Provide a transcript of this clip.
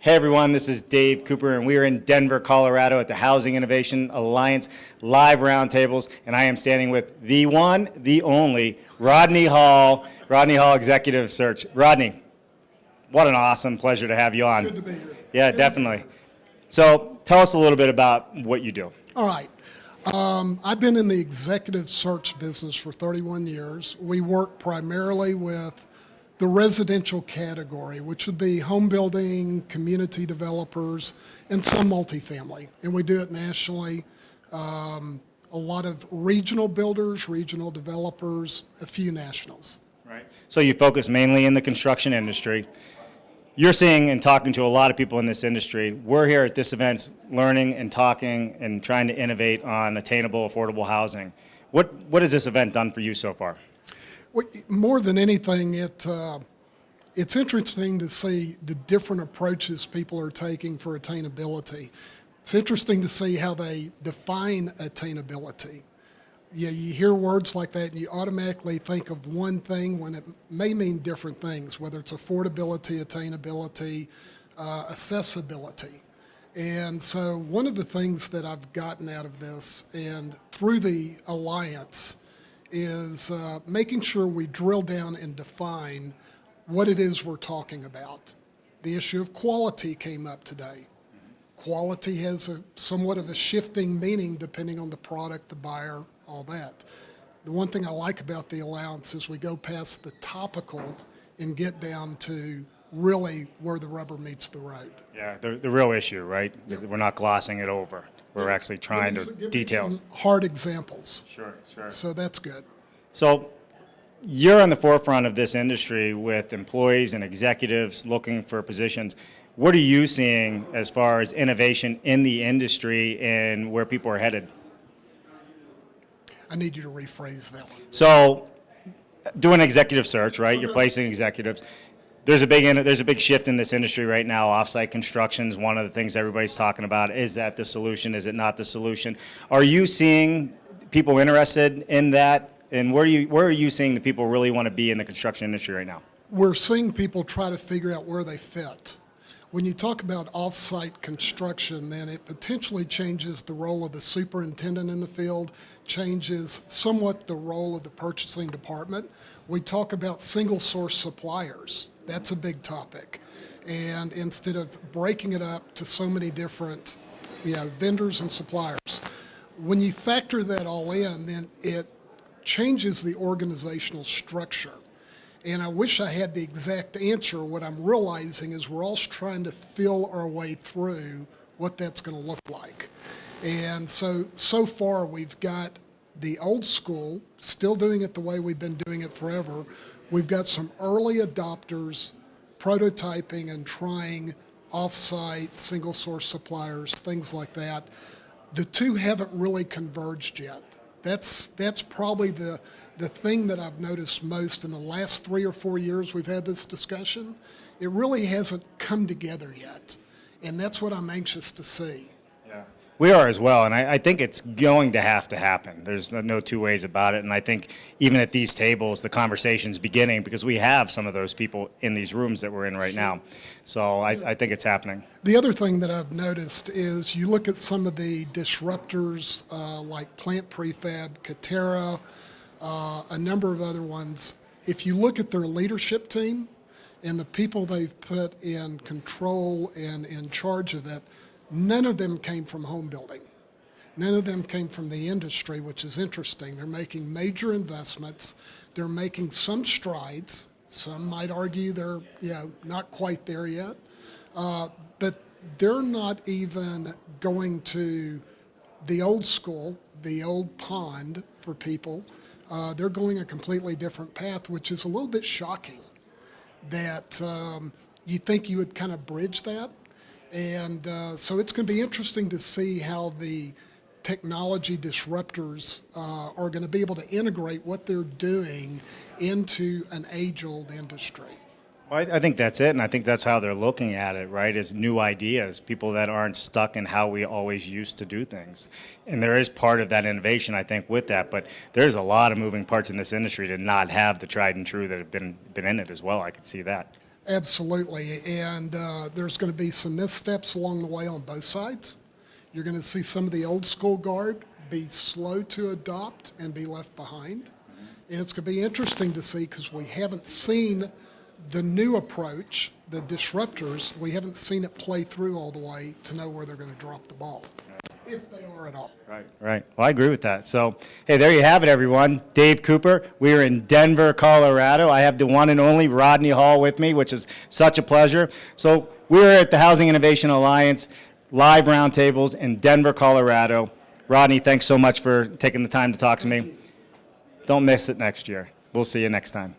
Hey everyone, this is Dave Cooper, and we are in Denver, Colorado at the Housing Innovation Alliance live roundtables, and I am standing with the one, the only, Rodney Hall, Executive Search. Rodney, what an awesome pleasure to have you on. Good to be here. Yeah, definitely. So tell us a little bit about what you do. All right. I've been in the executive search business for 31 years. We work primarily with the residential category, which would be home building, community developers, and some multifamily. And we do it nationally. A lot of regional builders, regional developers, a few nationals. Right. So you focus mainly in the construction industry. You're seeing and talking to a lot of people in this industry. We're here at this event learning and talking and trying to innovate on attainable, affordable housing. What has this event done for you so far? Well, more than anything, it's interesting to see the different approaches people are taking for attainability. It's interesting to see how they define attainability. You hear words like that and you automatically think of one thing when it may mean different things, whether it's affordability, attainability, accessibility. And so one of the things that I've gotten out of this and through the Alliance is making sure we drill down and define what it is we're talking about. The issue of quality came up today. Quality has somewhat of a shifting meaning depending on the product, the buyer, all that. The one thing I like about the Alliance is we go past the topical and get down to really where the rubber meets the road. Yeah, the real issue, right? Yeah. We're not glossing it over. We're actually trying to details. Some hard examples. Sure. So that's good. So you're on the forefront of this industry with employees and executives looking for positions. What are you seeing as far as innovation in the industry and where people are headed? I need you to rephrase that one. So doing executive search, right? Okay. You're placing executives. There's a big shift in this industry right now. Offsite construction is one of the things everybody's talking about. Is that the solution? Is it not the solution? Are you seeing people interested in that? And where are you seeing the people really want to be in the construction industry right now? We're seeing people try to figure out where they fit. When you talk about off-site construction, then it potentially changes the role of the superintendent in the field, changes somewhat the role of the purchasing department. We talk about single source suppliers. That's a big topic. And instead of breaking it up to so many different vendors and suppliers, when you factor that all in, then it changes the organizational structure. And I wish I had the exact answer. What I'm realizing is we're all trying to feel our way through what that's going to look like. And so far we've got the old school, still doing it the way we've been doing it forever. We've got some early adopters prototyping and trying off-site, single source suppliers, things like that. The two haven't really converged yet. That's probably the thing that I've noticed most in the last 3 or 4 years we've had this discussion. It really hasn't come together yet, and that's what I'm anxious to see. Yeah, we are as well, and I think it's going to have to happen. There's no two ways about it, and I think even at these tables, the conversation's beginning because we have some of those people in these rooms that we're in right now. So I think it's happening. The other thing that I've noticed is you look at some of the disruptors like Plant Prefab, Katerra, a number of other ones. If you look at their leadership team and the people they've put in control and in charge of it, none of them came from home building. None of them came from the industry, which is interesting. They're making major investments. They're making some strides. Some might argue they're not quite there yet. But they're not even going to the old school, the old pond for people. They're going a completely different path, which is a little bit shocking that you think you would kind of bridge that. And so it's going to be interesting to see how the technology disruptors are going to be able to integrate what they're doing into an age-old industry. Well, I think that's it, and I think that's how they're looking at it, right, as new ideas, people that aren't stuck in how we always used to do things. And there is part of that innovation, I think, with that, but there's a lot of moving parts in this industry to not have the tried and true that have been in it as well. I could see that. Absolutely, and there's going to be some missteps along the way on both sides. You're going to see some of the old school guard be slow to adopt and be left behind. And it's going to be interesting to see because we haven't seen the new approach, the disruptors, we haven't seen it play through all the way to know where they're going to drop the ball, if they are at all. Right, right. Well, I agree with that. So, hey, there you have it, everyone. Dave Cooper. We are in Denver, Colorado. I have the one and only Rodney Hall with me, which is such a pleasure. So, we're at the Housing Innovation Alliance live roundtables in Denver, Colorado. Rodney, thanks so much for taking the time to talk to me. Don't miss it next year. We'll see you next time.